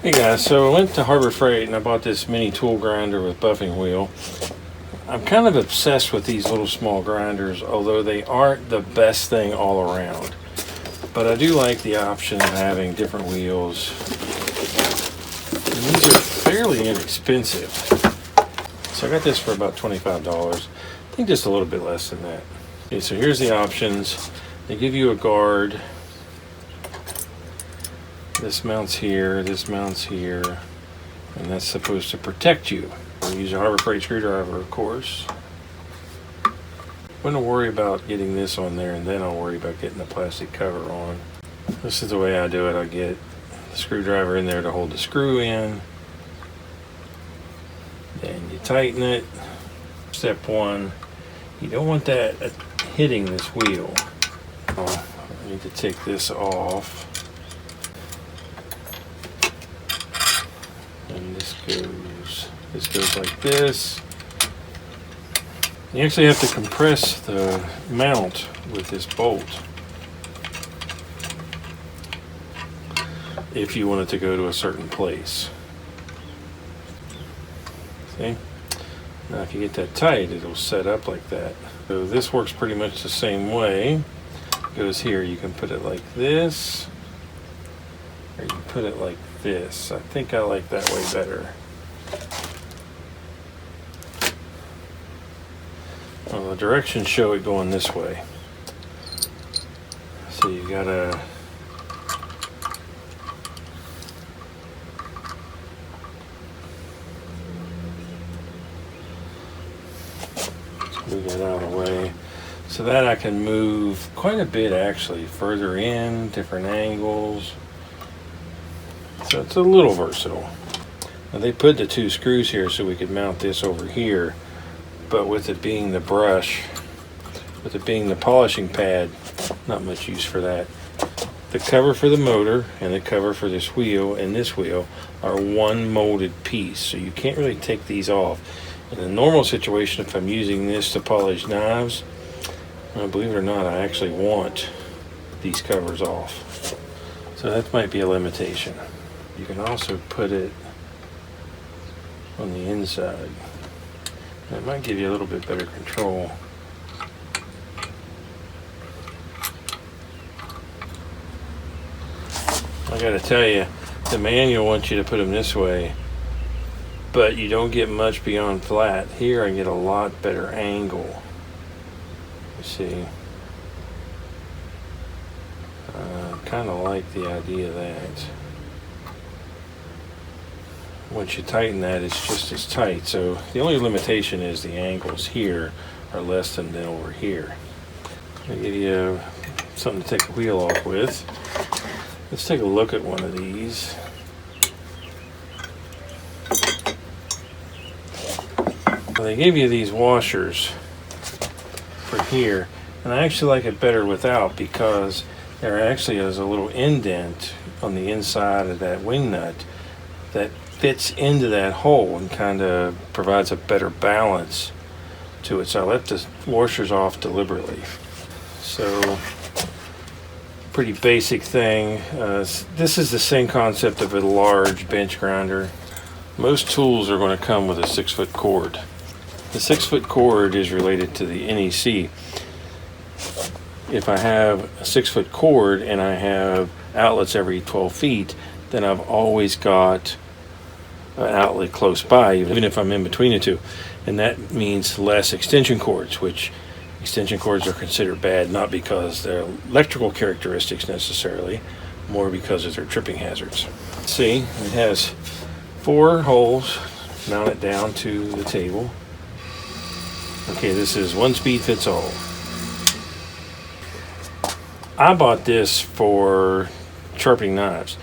Hey guys, so I went to Harbor Freight and I bought this mini tool grinder with buffing wheel. I'm kind of obsessed with these little small grinders, although they aren't the best thing all around. But I do like the option of having different wheels. And these are fairly inexpensive. So I got this for about $25. I think just a little bit less than that. Okay, so here's the options. They give you a guard. This mounts here, this mounts here, and that's supposed to protect you. We'll use a Harbor Freight screwdriver, of course. Wouldn't worry about getting this on there, and then I'll worry about getting the plastic cover on. This is the way I do it. I get the screwdriver in there to hold the screw in. Then you tighten it. Step one, you don't want that hitting this wheel. I need to take this off. And this goes like this. You actually have to compress the mount with this bolt if you want it to go to a certain place. See? Now if you get that tight, it'll set up like that. So this works pretty much the same way. It goes here. You can put it like this, or you can put it like this. I think I like that way better. Well, the directions show it going this way. So you gotta move that out of the way. So that I can move quite a bit actually, further in, different angles. So it's a little versatile. Now they put the two screws here so we could mount this over here, but with it being the brush, with it being the polishing pad, not much use for that. The cover for the motor and the cover for this wheel and this wheel are one molded piece, so you can't really take these off. In a normal situation, if I'm using this to polish knives, believe it or not, I actually want these covers off. So that might be a limitation. You can also put it on the inside. That might give you a little bit better control. I gotta tell you, the manual wants you to put them this way, but you don't get much beyond flat. Here I get a lot better angle. You see, kind of like the idea of that. Once you tighten that, it's just as tight. So the only limitation is the angles here are less than over here. I'll give you something to take the wheel off with. Let's take a look at one of these. Well, they gave you these washers for here, and I actually like it better without because there actually is a little indent on the inside of that wing nut that fits into that hole and kind of provides a better balance to it. So I left the washers off deliberately. So pretty basic thing. This is the same concept of a large bench grinder. Most tools are going to come with a 6-foot cord. The 6-foot cord is related to the NEC. If I have a 6-foot cord and I have outlets every 12 feet, then I've always got an outlet close by, even if I'm in between the two. And that means less extension cords, which extension cords are considered bad, not because they're electrical characteristics necessarily, more because of their tripping hazards. See, it has 4 holes mounted down to the table. Okay, this is one speed fits all. I bought this for sharpening knives,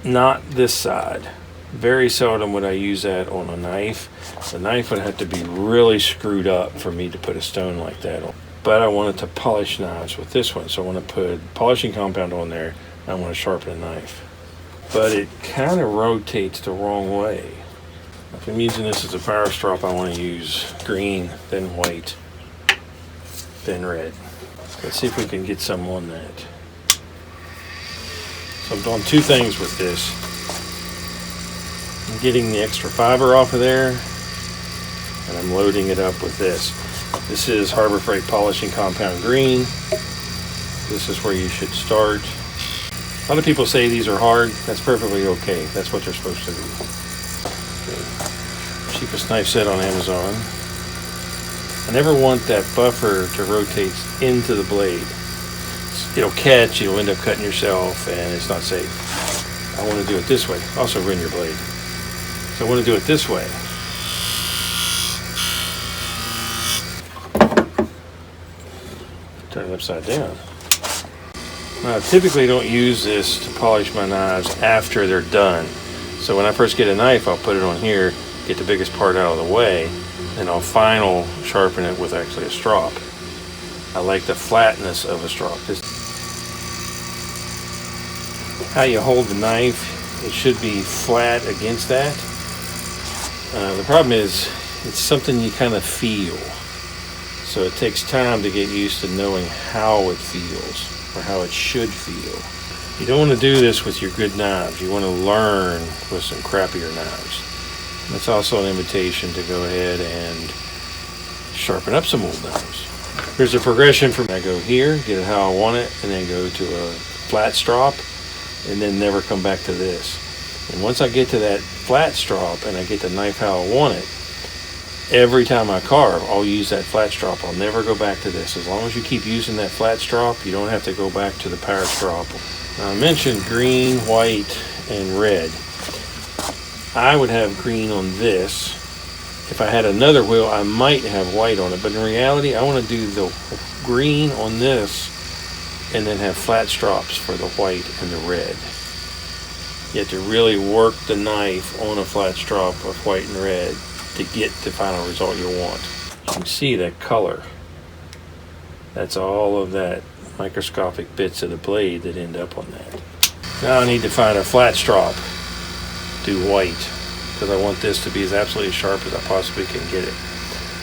not this side. Very seldom would I use that on a knife. The knife would have to be really screwed up for me to put a stone like that on. But I wanted to polish knives with this one, so I want to put polishing compound on there. I want to sharpen a knife. But it kind of rotates the wrong way. If I'm using this as a power strop, I want to use green, then white, then red. Let's see if we can get some on that. So I'm doing 2 things with this. getting the extra fiber off of there, and I'm loading it up with this. This is Harbor Freight Polishing Compound Green. This is where you should start. A lot of people say these are hard. That's perfectly okay. That's what they're supposed to be. Okay. Cheapest knife set on Amazon. I never want that buffer to rotate into the blade. It'll catch, you'll end up cutting yourself, and it's not safe. I want to do it this way. Also ruin your blade. So I want to do it this way. Turn it upside down. Now, I typically don't use this to polish my knives after they're done. So when I first get a knife, I'll put it on here, get the biggest part out of the way, and I'll final sharpen it with actually a strop. I like the flatness of a strop. This, how you hold the knife, it should be flat against that. The problem is, it's something you kind of feel. So it takes time to get used to knowing how it feels, or how it should feel. You don't want to do this with your good knives. You want to learn with some crappier knives. That's also an invitation to go ahead and sharpen up some old knives. Here's a progression from I go here, get it how I want it, and then go to a flat strop, and then never come back to this. And once I get to that flat strop and I get the knife how I want it, every time I carve, I'll use that flat strop. I'll never go back to this. As long as you keep using that flat strop, you don't have to go back to the power strop. Now, I mentioned green, white, and red. I would have green on this. If I had another wheel, I might have white on it, but in reality, I want to do the green on this and then have flat strops for the white and the red. You have to really work the knife on a flat strop of white and red to get the final result you want. You can see that color. That's all of that microscopic bits of the blade that end up on that. Now I need to find a flat strop. Do white, because I want this to be as absolutely sharp as I possibly can get it.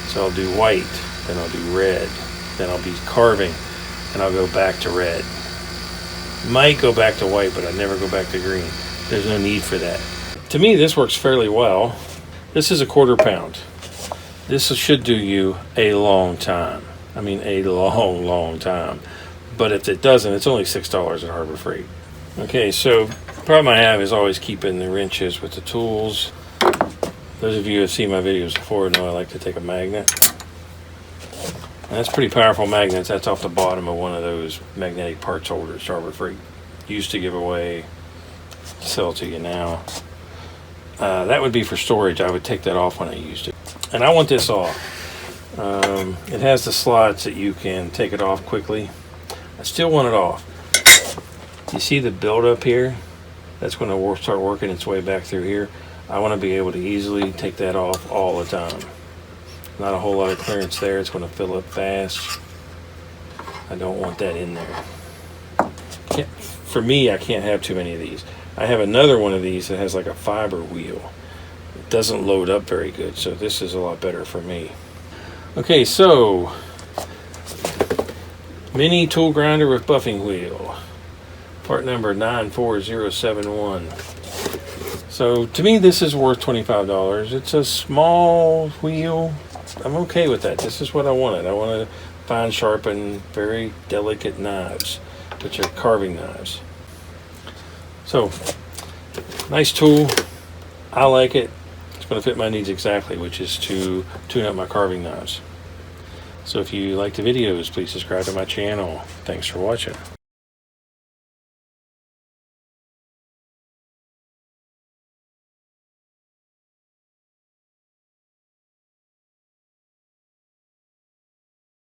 So I'll do white, then I'll do red, then I'll be carving, and I'll go back to red. Might go back to white, but I never go back to green. There's no need for that. To me, this works fairly well. This is a 1/4 pound. This should do you a long time. I mean, a long time. But if it doesn't, it's only $6 at Harbor Freight. Okay, so the problem I have is always keeping the wrenches with the tools. Those of you who have seen my videos before know I like to take a magnet. And that's pretty powerful magnets. That's off the bottom of one of those magnetic parts holders Harbor Freight used to give away, sell to you now. That would be for storage. I would take that off when I used it. And I want this off. It has the slots that you can take it off quickly. I still want it off. You see the buildup here? That's going to start working its way back through here. I want to be able to easily take that off all the time. Not a whole lot of clearance there. It's going to fill up fast. I don't want that in there. For me, I can't have too many of these. I have another one of these that has like a fiber wheel. It doesn't load up very good, so this is a lot better for me. Okay, so mini tool grinder with buffing wheel. Part number 94071. So to me, this is worth $25. It's a small wheel. I'm okay with that. This is what I wanted. I want to fine sharpen very delicate knives, which are carving knives. So, nice tool. I like it. It's going to fit my needs exactly, which is to tune up my carving knives. So if you like the videos, please subscribe to my channel. Thanks for watching.